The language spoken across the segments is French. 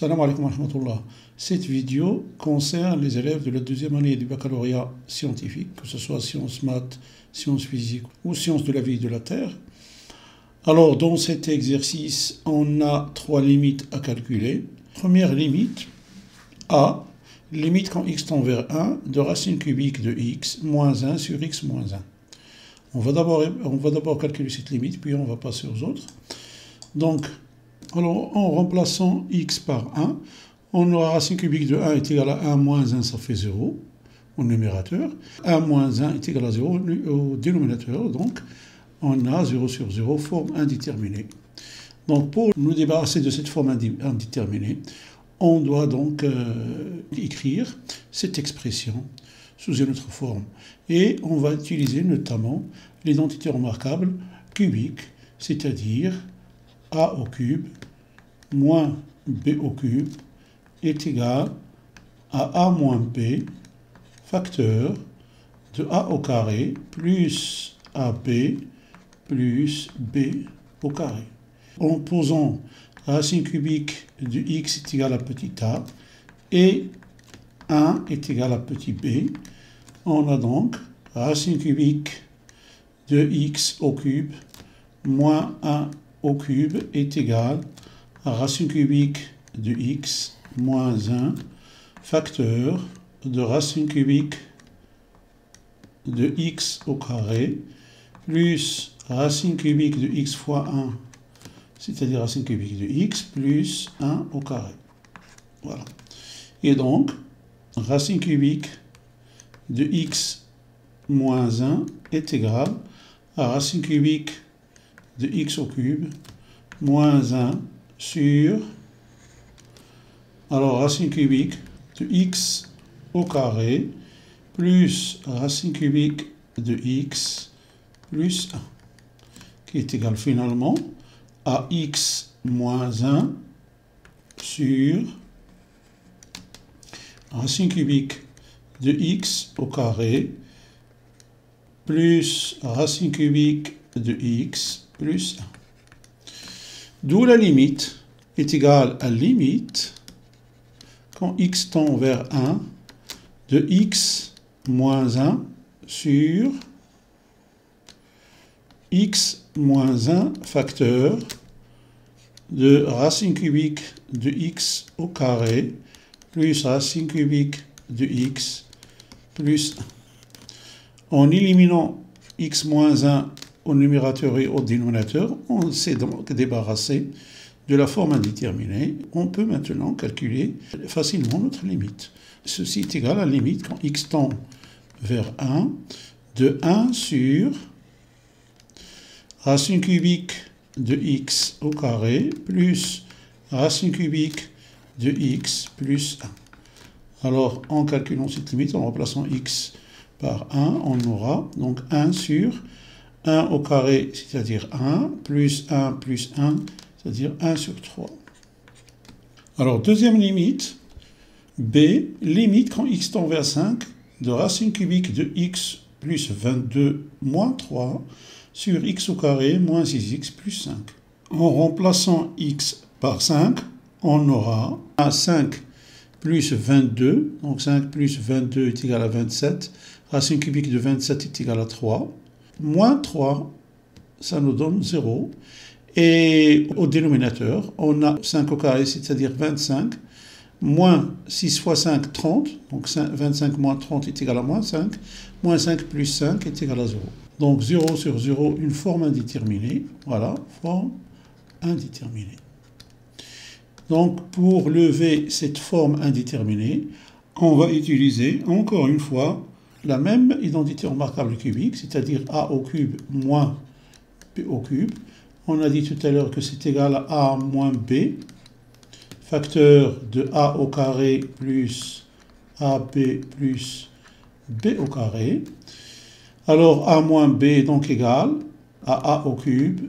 Salam alaikum wa rahmatullah. Cette vidéo concerne les élèves de la deuxième année du baccalauréat scientifique, que ce soit sciences maths, sciences physiques ou sciences de la vie et de la terre. Alors, dans cet exercice, on a trois limites à calculer. Première limite, A, limite quand x tend vers 1 de racine cubique de x moins 1 sur x moins 1. On va d'abord calculer cette limite, puis on va passer aux autres. Donc, alors, en remplaçant x par 1, on aura racine cubique de 1 est égal à 1 moins 1, ça fait 0 au numérateur. 1 moins 1 est égal à 0 au dénominateur, donc on a 0 sur 0, forme indéterminée. Donc pour nous débarrasser de cette forme indéterminée, on doit donc écrire cette expression sous une autre forme. Et on va utiliser notamment l'identité remarquable cubique, c'est-à-dire a au cube moins b au cube est égal à a moins b facteur de a au carré plus ab plus b au carré. En posant racine cubique de x est égal à petit a et 1 est égal à petit b, on a donc racine cubique de x au cube moins 1 au cube est égal à racine cubique de x moins 1 facteur de racine cubique de x au carré plus racine cubique de x fois 1, c'est-à-dire racine cubique de x plus 1 au carré. Voilà. Et donc, racine cubique de x moins 1 est égal à racine cubique de x au cube moins 1 sur, alors racine cubique de x au carré plus racine cubique de x plus 1, qui est égal finalement à x moins 1 sur racine cubique de x au carré plus racine cubique de x plus 1. D'où la limite est égale à limite quand x tend vers 1 de x moins 1 sur x moins 1 facteur de racine cubique de x au carré plus racine cubique de x plus 1. En éliminant x moins 1 au numérateur et au dénominateur, on s'est donc débarrassé de la forme indéterminée. On peut maintenant calculer facilement notre limite. Ceci est égal à la limite quand x tend vers 1 de 1 sur racine cubique de x au carré plus racine cubique de x plus 1. Alors, en calculant cette limite, en remplaçant x par 1, on aura donc 1 sur 1 au carré, c'est-à-dire 1, plus 1 plus 1, c'est-à-dire 1 sur 3. Alors, deuxième limite, b, limite quand x tend vers 5 de racine cubique de x plus 22 moins 3 sur x au carré moins 6x plus 5. En remplaçant x par 5, on aura 5 plus 22, donc 5 plus 22 est égal à 27, racine cubique de 27 est égal à 3, moins 3, ça nous donne 0, et au dénominateur, on a 5 au carré, c'est-à-dire 25, moins 6 fois 5, 30, donc 25 moins 30 est égal à moins 5, moins 5 plus 5 est égal à 0. Donc 0 sur 0, une forme indéterminée, voilà, forme indéterminée. Donc pour lever cette forme indéterminée, on va utiliser encore une fois la même identité remarquable cubique, c'est-à-dire a au cube moins b au cube. On a dit tout à l'heure que c'est égal à a moins b, facteur de a au carré plus ab plus b au carré. Alors a moins b est donc égal à a au cube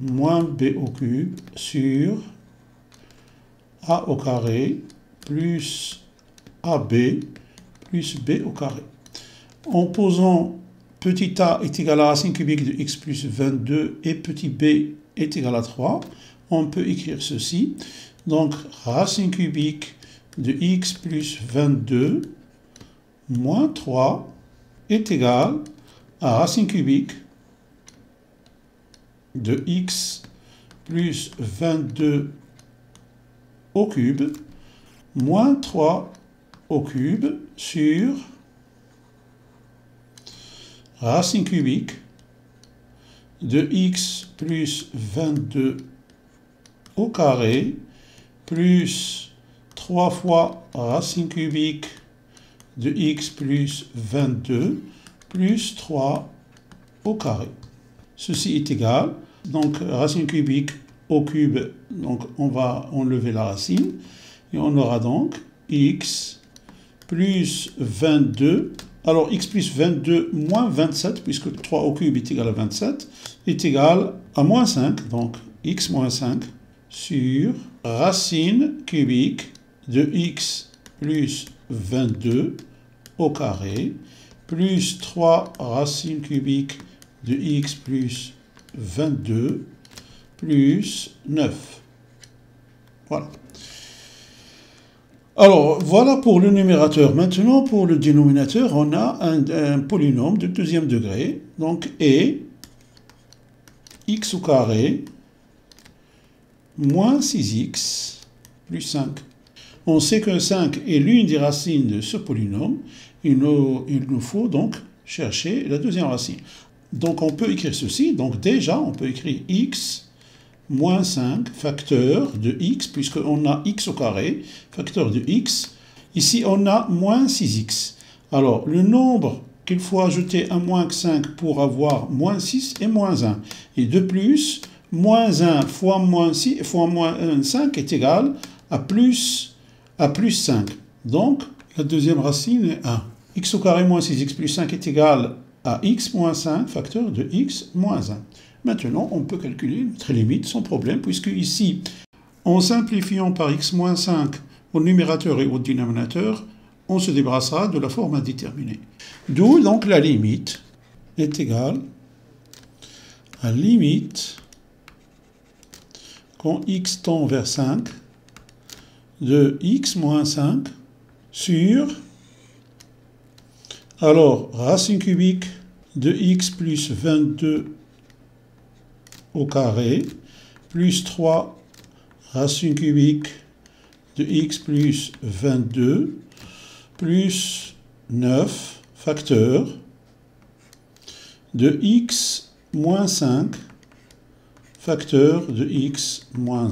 moins b au cube sur a au carré plus ab plus b au carré. En posant petit a est égal à racine cubique de x plus 22 et petit b est égal à 3, on peut écrire ceci. Donc, racine cubique de x plus 22 moins 3 est égal à racine cubique de x plus 22 au cube moins 3 au cube sur racine cubique de x plus 22 au carré plus 3 fois racine cubique de x plus 22 plus 3 au carré. Ceci est égal, donc racine cubique au cube, donc on va enlever la racine, et on aura donc x plus 22, alors x plus 22 moins 27, puisque 3 au cube est égal à 27, est égal à moins 5, donc x moins 5 sur racine cubique de x plus 22 au carré, plus 3 racine cubique de x plus 22 plus 9. Voilà. Alors, voilà pour le numérateur. Maintenant, pour le dénominateur, on a un polynôme de deuxième degré. Donc, et x au carré moins 6x plus 5. On sait que 5 est l'une des racines de ce polynôme. Il nous faut donc chercher la deuxième racine. Donc, on peut écrire ceci. Donc, déjà, on peut écrire x moins 5 facteur de x, puisqu'on a x au carré, facteur de x. Ici, on a moins 6x. Alors, le nombre qu'il faut ajouter à moins 5 pour avoir moins 6 est moins 1. Et de plus, moins 1 fois moins 6 fois moins 5 est égal à plus 5. Donc, la deuxième racine est 1. X au carré moins 6x plus 5 est égal à x moins 5, facteur de x moins 1. Maintenant, on peut calculer notre limite sans problème, puisque ici, en simplifiant par x moins 5 au numérateur et au dénominateur, on se débarrassera de la forme indéterminée. D'où donc la limite est égale à limite quand x tend vers 5 de x moins 5 sur, alors, racine cubique de x plus 22 au carré, plus 3 racine cubique de x plus 22, plus 9 facteur de x moins 5, facteur de x moins 1.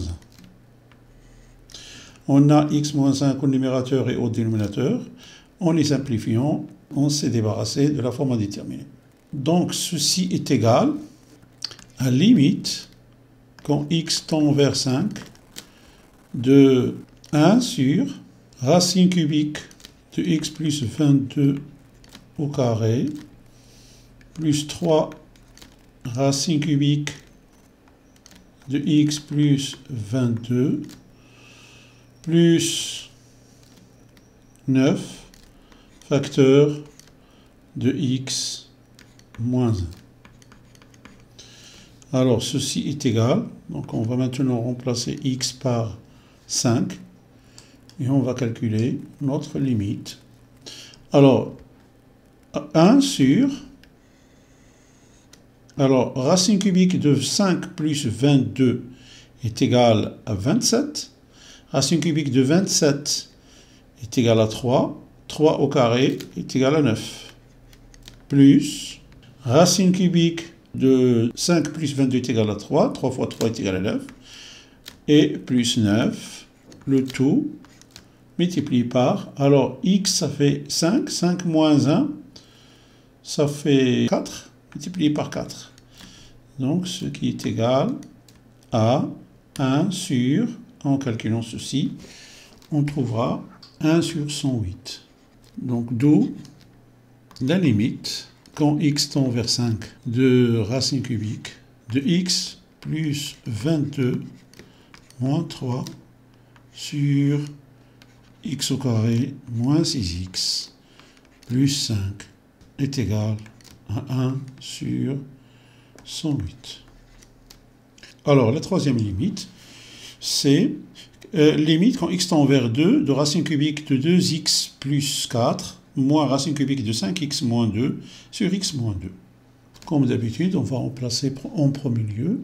On a x moins 5 au numérateur et au dénominateur. En les simplifiant, on s'est débarrassé de la forme indéterminée. Donc, ceci est égal à limite, quand x tend vers 5, de 1 sur racine cubique de x plus 22 au carré, plus 3 racine cubique de x plus 22, plus 9 facteur de x moins 1. Alors, ceci est égal. Donc, on va maintenant remplacer x par 5. Et on va calculer notre limite. Alors, 1 sur... Alors, racine cubique de 5 plus 22 est égal à 27. Racine cubique de 27 est égal à 3. 3 au carré est égal à 9. Plus racine cubique de 5 plus 22 est égal à 3. 3 fois 3 est égal à 9. Et plus 9. Le tout multiplié par... Alors, x, ça fait 5. 5 moins 1, ça fait 4. Multiplié par 4. Donc, ce qui est égal à 1 sur... En calculant ceci, on trouvera 1 sur 108. Donc, d'où la limite, quand x tend vers 5, de racine cubique de x plus 22 moins 3 sur x au carré moins 6x plus 5 est égal à 1 sur 108. Alors, la troisième limite, c'est limite quand x tend vers 2 de racine cubique de 2x plus 4 moins racine cubique de 5x moins 2 sur x moins 2. Comme d'habitude, on va remplacer en premier lieu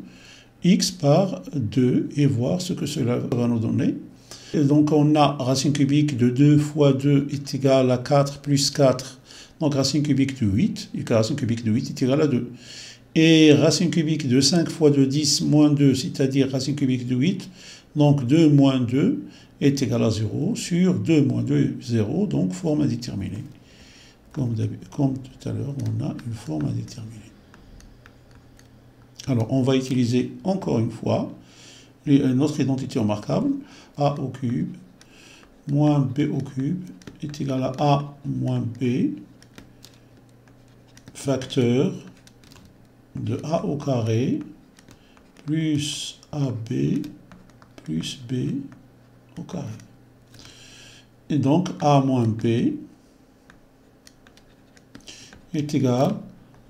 x par 2 et voir ce que cela va nous donner. Et donc on a racine cubique de 2 fois 2 est égal à 4 plus 4, donc racine cubique de 8, et racine cubique de 8 est égal à 2. Et racine cubique de 5 fois 2, 10 moins 2, c'est-à-dire racine cubique de 8, donc 2 moins 2 est égal à 0 sur 2 moins 2, 0, donc forme indéterminée. Comme tout à l'heure, on a une forme indéterminée. Alors, on va utiliser encore une fois notre identité remarquable. A au cube moins B au cube est égal à A moins B facteur de A au carré plus AB plus B au carré. Et donc, A moins B est égal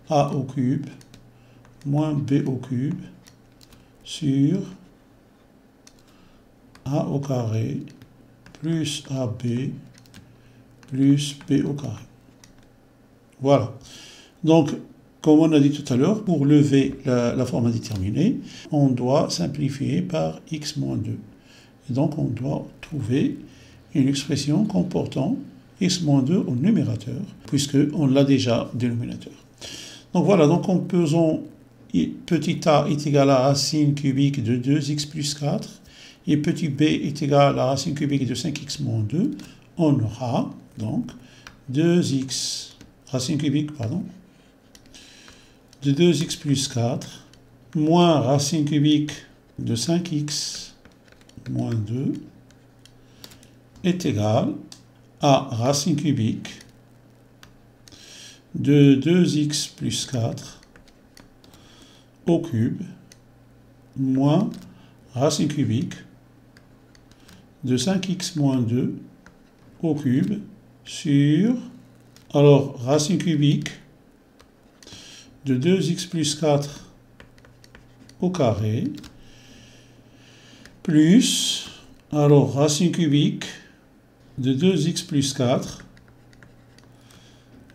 à A au cube moins B au cube sur A au carré plus AB plus B au carré. Voilà. Donc, comme on a dit tout à l'heure, pour lever la forme indéterminée, on doit simplifier par x moins 2. Et donc, on doit trouver une expression comportant x moins 2 au numérateur, puisqu'on l'a déjà au dénominateur. Donc voilà, donc en pesant petit a est égal à racine cubique de 2x plus 4, et petit b est égal à racine cubique de 5x moins 2, on aura donc 2x, racine cubique, pardon, de 2x plus 4, moins racine cubique de 5x moins 2, est égal à racine cubique de 2x plus 4 au cube moins racine cubique de 5x moins 2 au cube sur, alors racine cubique de 2x plus 4 au carré plus, alors racine cubique de 2x plus 4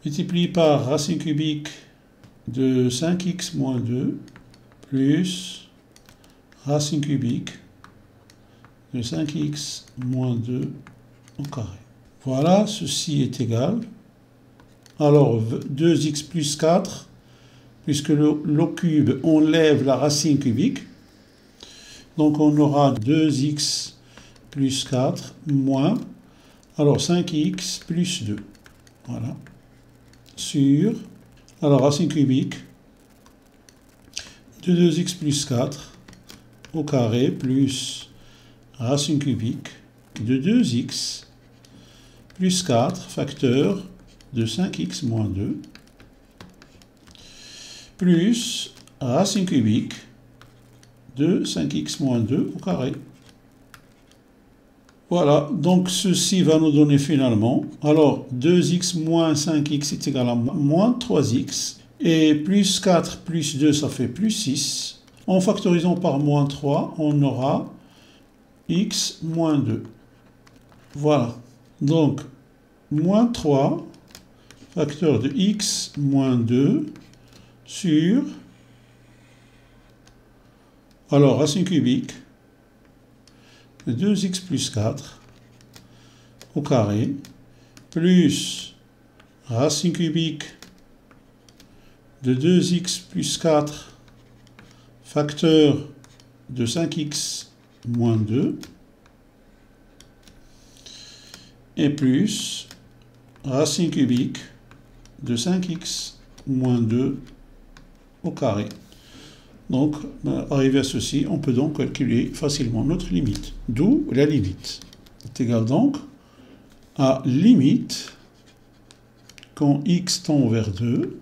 multiplié par racine cubique de 5x moins 2 plus racine cubique de 5x moins 2 au carré. Voilà, ceci est égal. Alors 2x plus 4, puisque le cube enlève la racine cubique, donc on aura 2x plus 4 moins, alors 5x plus 2. Voilà. Sur, alors racine cubique de 2x plus 4 au carré plus racine cubique de 2x plus 4 facteur de 5x moins 2 plus racine cubique de 5x moins 2 au carré. Voilà, donc ceci va nous donner finalement, alors 2x moins 5x est égal à moins 3x, et plus 4 plus 2 ça fait plus 6. En factorisant par moins 3, on aura x moins 2. Voilà, donc moins 3 facteur de x moins 2 sur, alors racine cubique de 2x plus 4 au carré plus racine cubique de 2x plus 4 facteur de 5x moins 2 et plus racine cubique de 5x moins 2 au carré. Donc, arrivé à ceci, on peut donc calculer facilement notre limite. D'où la limite est égale donc à limite, quand x tend vers 2,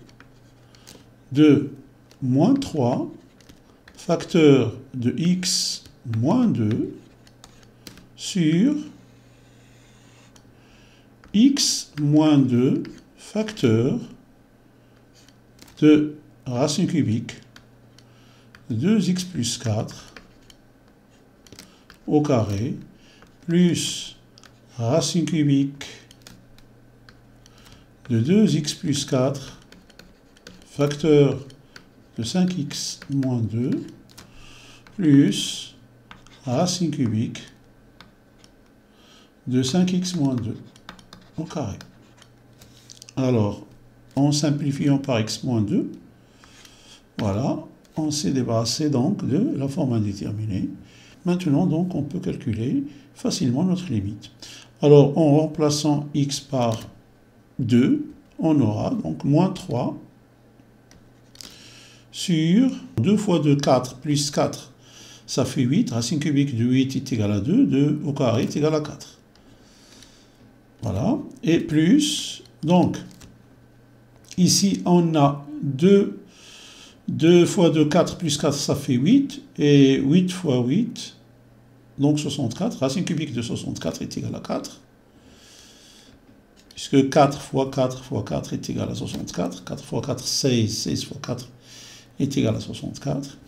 de moins 3 facteur de x moins 2 sur x moins 2 facteur de racine cubique 2x plus 4 au carré plus racine cubique de 2x plus 4 facteur de 5x moins 2 plus racine cubique de 5x moins 2 au carré. Alors, en simplifiant par x moins 2, voilà, on s'est débarrassé donc de la forme indéterminée. Maintenant, donc, on peut calculer facilement notre limite. Alors, en remplaçant x par 2, on aura donc moins 3 sur 2 fois 2, 4, plus 4, ça fait 8. Racine cubique de 8 est égal à 2, 2 au carré est égal à 4. Voilà, et plus, donc, ici, on a 2 fois 2, 4, plus 4, ça fait 8, et 8 fois 8, donc 64, racine cubique de 64 est égal à 4, puisque 4 fois 4 fois 4 est égal à 64, 4 fois 4, 16, 16 fois 4 est égal à 64,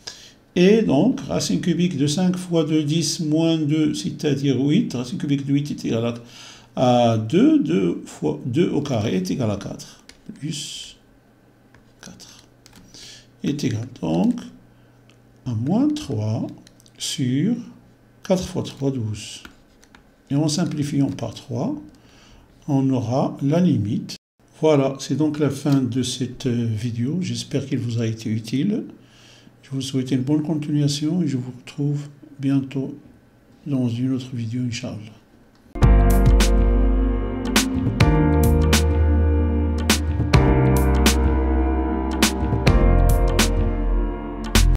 et donc, racine cubique de 5 fois 2, 10, moins 2, c'est-à-dire 8, racine cubique de 8 est égal à 2, 2 fois 2 au carré est égal à 4, plus 4, est égal donc à moins 3 sur 4 fois 3, 12. Et en simplifiant par 3, on aura la limite. Voilà, c'est donc la fin de cette vidéo. J'espère qu'il vous a été utile. Je vous souhaite une bonne continuation et je vous retrouve bientôt dans une autre vidéo, Inch'Allah.